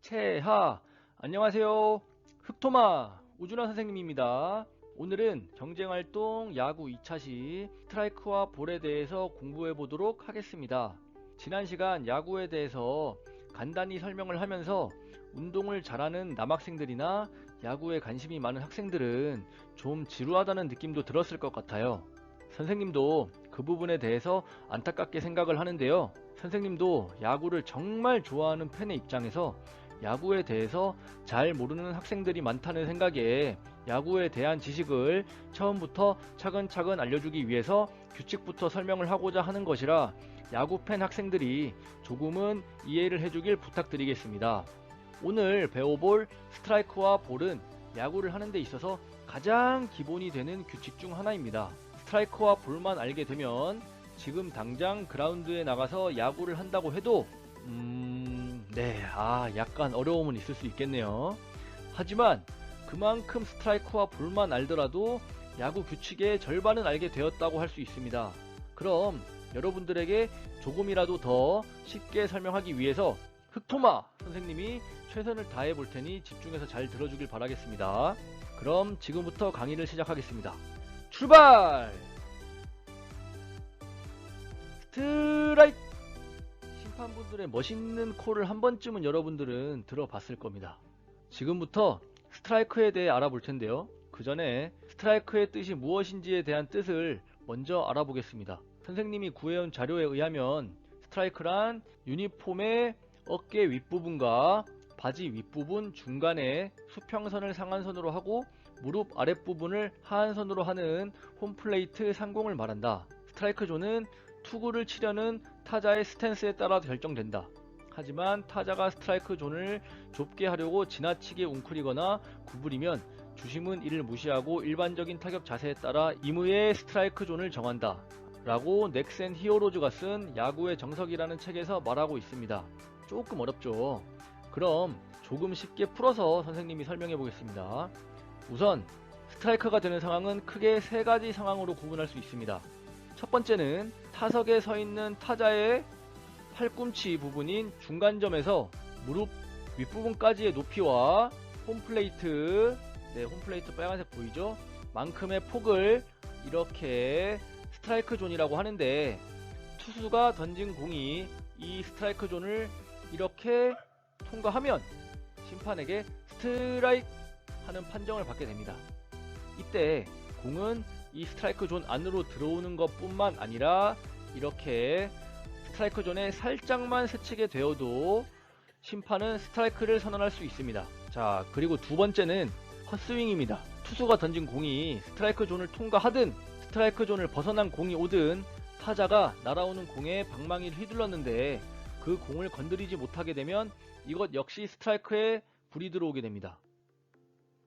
채하, 안녕하세요. 흑토마 우준하 선생님입니다. 오늘은 경쟁활동 야구 2차 시 스트라이크와 볼에 대해서 공부해 보도록 하겠습니다. 지난 시간 야구에 대해서 간단히 설명을 하면서 운동을 잘하는 남학생들이나 야구에 관심이 많은 학생들은 좀 지루하다는 느낌도 들었을 것 같아요. 선생님도 그 부분에 대해서 안타깝게 생각을 하는데요. 선생님도 야구를 정말 좋아하는 팬의 입장에서 야구에 대해서 잘 모르는 학생들이 많다는 생각에 야구에 대한 지식을 처음부터 차근차근 알려주기 위해서 규칙부터 설명을 하고자 하는 것이라 야구 팬 학생들이 조금은 이해를 해주길 부탁드리겠습니다. 오늘 배워볼 스트라이크와 볼은 야구를 하는 데 있어서 가장 기본이 되는 규칙 중 하나입니다. 스트라이크와 볼만 알게 되면 지금 당장 그라운드에 나가서 야구를 한다고 해도 약간 어려움은 있을 수 있겠네요. 하지만 그만큼 스트라이크와 볼만 알더라도 야구 규칙의 절반은 알게 되었다고 할 수 있습니다. 그럼 여러분들에게 조금이라도 더 쉽게 설명하기 위해서 흑토마 선생님이 최선을 다해 볼 테니 집중해서 잘 들어주길 바라겠습니다. 그럼 지금부터 강의를 시작하겠습니다. 출발! 스트라이크! 심판분들의 멋있는 콜을 한 번쯤은 여러분들은 들어봤을 겁니다. 지금부터 스트라이크에 대해 알아볼 텐데요. 그 전에 스트라이크의 뜻이 무엇인지에 대한 뜻을 먼저 알아보겠습니다. 선생님이 구해온 자료에 의하면 스트라이크란 유니폼의 어깨 윗부분과 바지 윗부분 중간에 수평선을 상한선으로 하고 무릎 아랫부분을 하한선으로 하는 홈플레이트 상공을 말한다. 스트라이크 존은 투구를 치려는 타자의 스탠스에 따라 결정된다. 하지만 타자가 스트라이크 존을 좁게 하려고 지나치게 웅크리거나 구부리면 주심은 이를 무시하고 일반적인 타격 자세에 따라 임의의 스트라이크 존을 정한다. 라고 넥센 히어로즈가 쓴 야구의 정석이라는 책에서 말하고 있습니다. 조금 어렵죠? 그럼 조금 쉽게 풀어서 선생님이 설명해 보겠습니다. 우선 스트라이크가 되는 상황은 크게 세 가지 상황으로 구분할 수 있습니다. 첫 번째는 타석에 서 있는 타자의 팔꿈치 부분인 중간점에서 무릎 윗부분까지의 높이와 홈플레이트, 홈플레이트 빨간색 보이죠? 만큼의 폭을 이렇게 스트라이크 존이라고 하는데 투수가 던진 공이 이 스트라이크 존을 이렇게 통과하면 심판에게 스트라이크 하는 판정을 받게 됩니다. 이때 공은 이 스트라이크 존 안으로 들어오는 것 뿐만 아니라 이렇게 스트라이크 존에 살짝만 스치게 되어도 심판은 스트라이크를 선언할 수 있습니다. 자, 그리고 두 번째는 헛스윙입니다. 투수가 던진 공이 스트라이크 존을 통과하든 스트라이크 존을 벗어난 공이 오든 타자가 날아오는 공에 방망이를 휘둘렀는데 그 공을 건드리지 못하게 되면 이것 역시 스트라이크에 불이 들어오게 됩니다.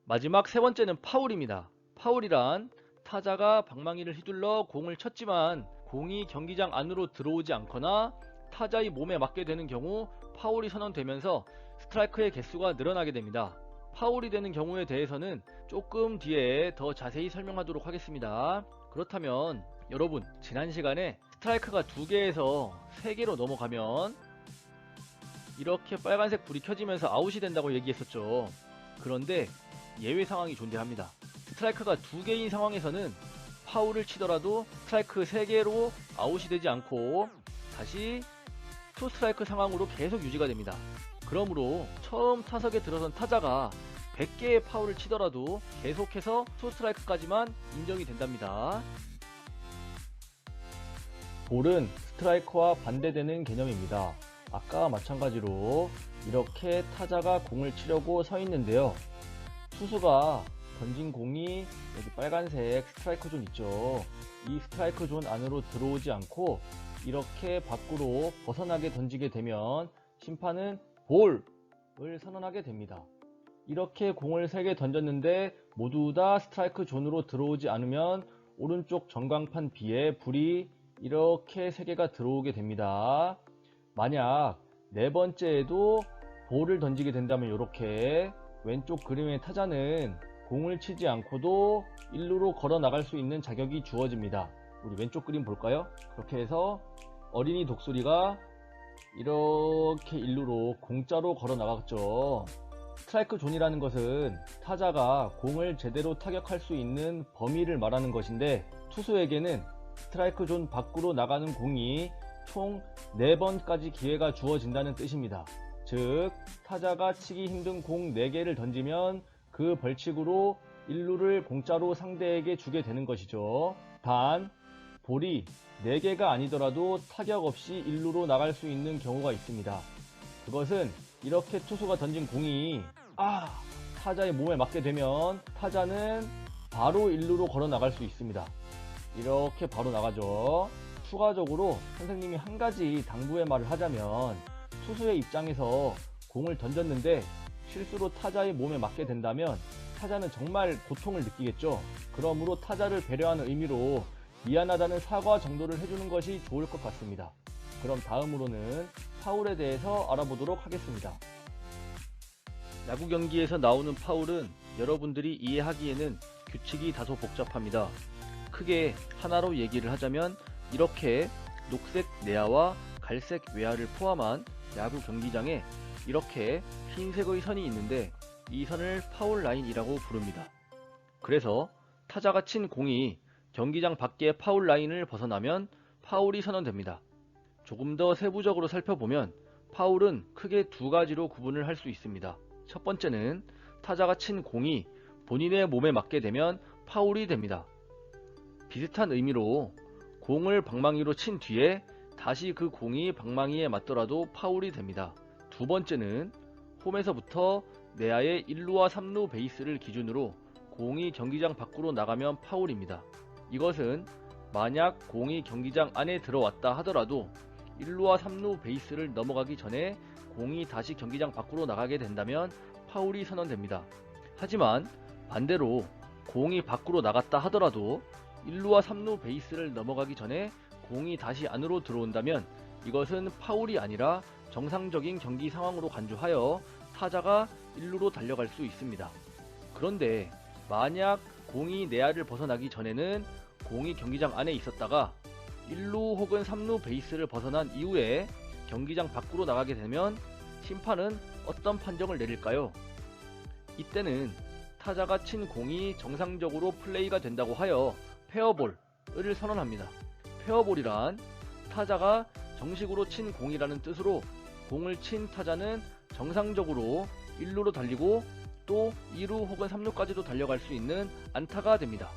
마지막 세 번째는 파울입니다. 파울이란 타자가 방망이를 휘둘러 공을 쳤지만 공이 경기장 안으로 들어오지 않거나 타자의 몸에 맞게 되는 경우 파울이 선언되면서 스트라이크의 개수가 늘어나게 됩니다. 파울이 되는 경우에 대해서는 조금 뒤에 더 자세히 설명하도록 하겠습니다. 그렇다면 여러분, 지난 시간에 스트라이크가 2개에서 3개로 넘어가면 이렇게 빨간색 불이 켜지면서 아웃이 된다고 얘기했었죠. 그런데 예외 상황이 존재합니다. 스트라이크가 2개인 상황에서는 파울을 치더라도 스트라이크 3개로 아웃이 되지 않고 다시 투 스트라이크 상황으로 계속 유지가 됩니다. 그러므로 처음 타석에 들어선 타자가 100개의 파울을 치더라도 계속해서 투 스트라이크까지만 인정이 된답니다. 볼은 스트라이크와 반대되는 개념입니다. 아까와 마찬가지로 이렇게 타자가 공을 치려고 서 있는데요. 투수가 던진 공이 여기 빨간색 스트라이크 존 있죠. 이 스트라이크 존 안으로 들어오지 않고 이렇게 밖으로 벗어나게 던지게 되면 심판은 볼을 선언하게 됩니다. 이렇게 공을 3개 던졌는데 모두 다 스트라이크 존으로 들어오지 않으면 오른쪽 전광판 B에 불이 이렇게 3개가 들어오게 됩니다. 만약 네 번째에도 볼을 던지게 된다면 이렇게 왼쪽 그림의 타자는 공을 치지 않고도 1루로 걸어 나갈 수 있는 자격이 주어집니다. 우리 왼쪽 그림 볼까요? 그렇게 해서 어린이 독수리가 이렇게 1루로 공짜로 걸어 나갔죠. 스트라이크 존이라는 것은 타자가 공을 제대로 타격할 수 있는 범위를 말하는 것인데, 투수에게는 스트라이크 존 밖으로 나가는 공이 총 4번까지 기회가 주어진다는 뜻입니다. 즉, 타자가 치기 힘든 공 4개를 던지면 그 벌칙으로 1루를 공짜로 상대에게 주게 되는 것이죠. 단, 볼이 4개가 아니더라도 타격 없이 1루로 나갈 수 있는 경우가 있습니다. 그것은 이렇게 투수가 던진 공이 타자의 몸에 맞게 되면 타자는 바로 1루로 걸어 나갈 수 있습니다. 이렇게 바로 나가죠. 추가적으로 선생님이 한 가지 당부의 말을 하자면, 투수의 입장에서 공을 던졌는데 실수로 타자의 몸에 맞게 된다면 타자는 정말 고통을 느끼겠죠. 그러므로 타자를 배려하는 의미로 미안하다는 사과 정도를 해주는 것이 좋을 것 같습니다. 그럼 다음으로는 파울에 대해서 알아보도록 하겠습니다. 야구 경기에서 나오는 파울은 여러분들이 이해하기에는 규칙이 다소 복잡합니다. 크게 하나로 얘기를 하자면, 이렇게 녹색 내야와 갈색 외야를 포함한 야구 경기장에 이렇게 흰색의 선이 있는데, 이 선을 파울 라인이라고 부릅니다. 그래서 타자가 친 공이 경기장 밖의 파울 라인을 벗어나면 파울이 선언됩니다. 조금 더 세부적으로 살펴보면 파울은 크게 2가지로 구분을 할 수 있습니다. 첫 번째는 타자가 친 공이 본인의 몸에 맞게 되면 파울이 됩니다. 비슷한 의미로 공을 방망이로 친 뒤에 다시 그 공이 방망이에 맞더라도 파울이 됩니다. 두 번째는 홈에서부터 내야의 1루와 3루 베이스를 기준으로 공이 경기장 밖으로 나가면 파울입니다. 이것은 만약 공이 경기장 안에 들어왔다 하더라도 1루와 3루 베이스를 넘어가기 전에 공이 다시 경기장 밖으로 나가게 된다면 파울이 선언됩니다. 하지만 반대로 공이 밖으로 나갔다 하더라도 1루와 3루 베이스를 넘어가기 전에 공이 다시 안으로 들어온다면 이것은 파울이 아니라 정상적인 경기 상황으로 간주하여 타자가 1루로 달려갈 수 있습니다. 그런데 만약 공이 내야를 벗어나기 전에는 공이 경기장 안에 있었다가 1루 혹은 3루 베이스를 벗어난 이후에 경기장 밖으로 나가게 되면 심판은 어떤 판정을 내릴까요? 이때는 타자가 친 공이 정상적으로 플레이가 된다고 하여 페어볼을 선언합니다. 페어볼이란 타자가 정식으로 친 공이라는 뜻으로, 공을 친 타자는 정상적으로 1루로 달리고 또 2루 혹은 3루까지도 달려갈 수 있는 안타가 됩니다.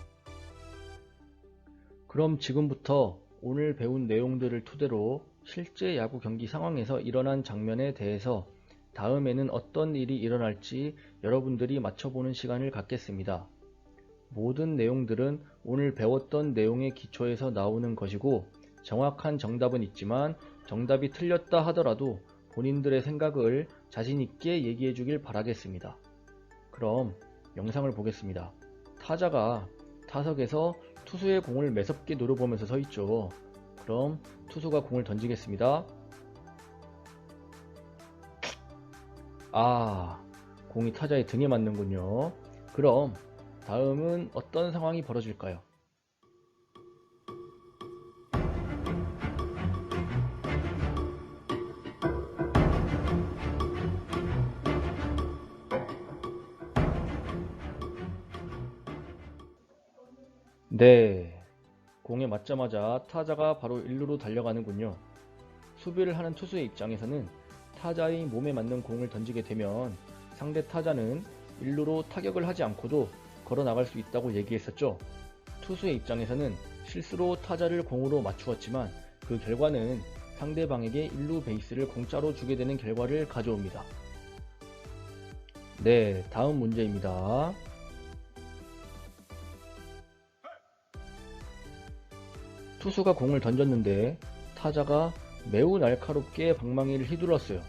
그럼 지금부터 오늘 배운 내용들을 토대로 실제 야구 경기 상황에서 일어난 장면에 대해서 다음에는 어떤 일이 일어날지 여러분들이 맞춰보는 시간을 갖겠습니다. 모든 내용들은 오늘 배웠던 내용의 기초에서 나오는 것이고, 정확한 정답은 있지만 정답이 틀렸다 하더라도 본인들의 생각을 자신있게 얘기해 주길 바라겠습니다. 그럼 영상을 보겠습니다. 타자가 타석에서 투수의 공을 매섭게 노려보면서 서 있죠. 그럼 투수가 공을 던지겠습니다. 공이 타자의 등에 맞는군요. 그럼 다음은 어떤 상황이 벌어질까요? 네, 공에 맞자마자 타자가 바로 1루로 달려가는군요. 수비를 하는 투수의 입장에서는 타자의 몸에 맞는 공을 던지게 되면 상대 타자는 1루로 타격을 하지 않고도 걸어 나갈 수 있다고 얘기했었죠. 투수의 입장에서는 실수로 타자를 공으로 맞추었지만 그 결과는 상대방에게 1루 베이스를 공짜로 주게 되는 결과를 가져옵니다. 네, 다음 문제입니다. 투수가 공을 던졌는데 타자가 매우 날카롭게 방망이를 휘둘렀어요.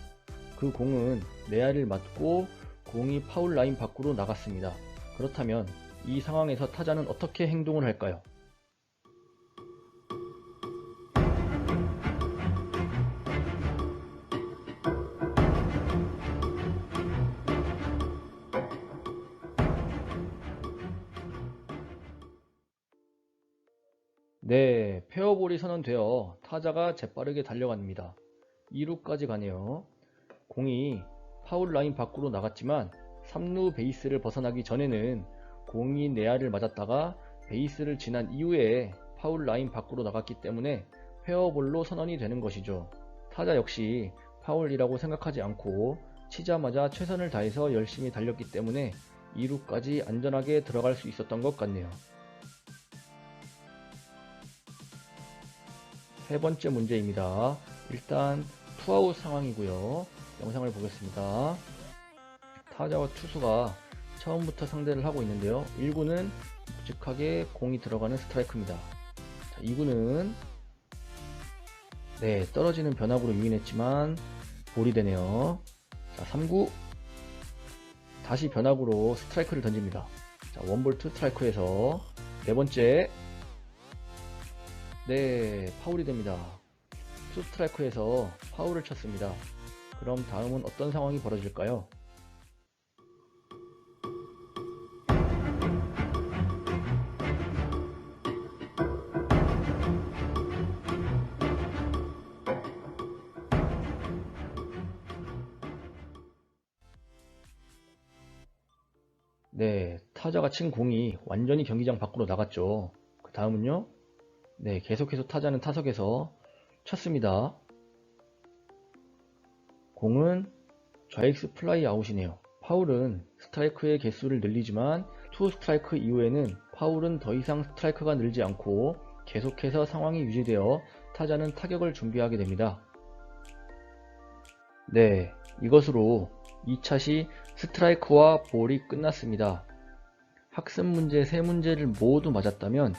그 공은 내야를 맞고 공이 파울 라인 밖으로 나갔습니다. 그렇다면 이 상황에서 타자는 어떻게 행동을 할까요? 네, 페어볼이 선언되어 타자가 재빠르게 달려갑니다. 2루까지 가네요. 공이 파울 라인 밖으로 나갔지만 3루 베이스를 벗어나기 전에는 공이 내야를 맞았다가 베이스를 지난 이후에 파울 라인 밖으로 나갔기 때문에 페어볼로 선언이 되는 것이죠. 타자 역시 파울이라고 생각하지 않고 치자마자 최선을 다해서 열심히 달렸기 때문에 2루까지 안전하게 들어갈 수 있었던 것 같네요. 세 번째 문제입니다. 일단 투아웃 상황이고요. 영상을 보겠습니다. 타자와 투수가 처음부터 상대를 하고 있는데요. 1구는 묵직하게 공이 들어가는 스트라이크입니다. 자, 2구는 떨어지는 변화구로 유인했지만 볼이 되네요. 자, 3구 다시 변화구로 스트라이크를 던집니다. 자, 원볼 투 스트라이크에서 네 번째 파울이 됩니다. 투 스트라이크에서 파울을 쳤습니다. 그럼 다음은 어떤 상황이 벌어질까요? 타자가 친 공이 완전히 경기장 밖으로 나갔죠. 그 다음은요. 계속해서 타자는 타석에서 쳤습니다. 공은 좌익수 플라이 아웃이네요. 파울은 스트라이크의 개수를 늘리지만 투 스트라이크 이후에는 파울은 더 이상 스트라이크가 늘지 않고 계속해서 상황이 유지되어 타자는 타격을 준비하게 됩니다. 이것으로 2샷이 스트라이크와 볼이 끝났습니다. 학습 문제 3문제를 모두 맞았다면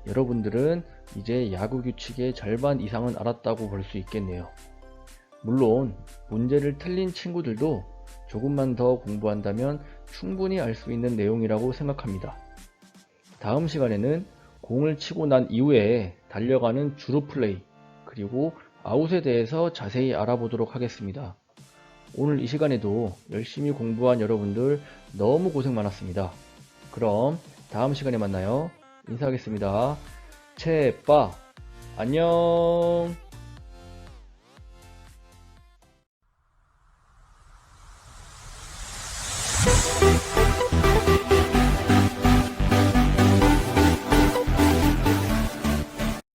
여러분들은 이제 야구 규칙의 절반 이상은 알았다고 볼 수 있겠네요. 물론 문제를 틀린 친구들도 조금만 더 공부한다면 충분히 알 수 있는 내용이라고 생각합니다. 다음 시간에는 공을 치고 난 이후에 달려가는 주루 플레이 그리고 아웃에 대해서 자세히 알아보도록 하겠습니다. 오늘 이 시간에도 열심히 공부한 여러분들 너무 고생 많았습니다. 그럼 다음 시간에 만나요. 인사하겠습니다. 채빠 안녕.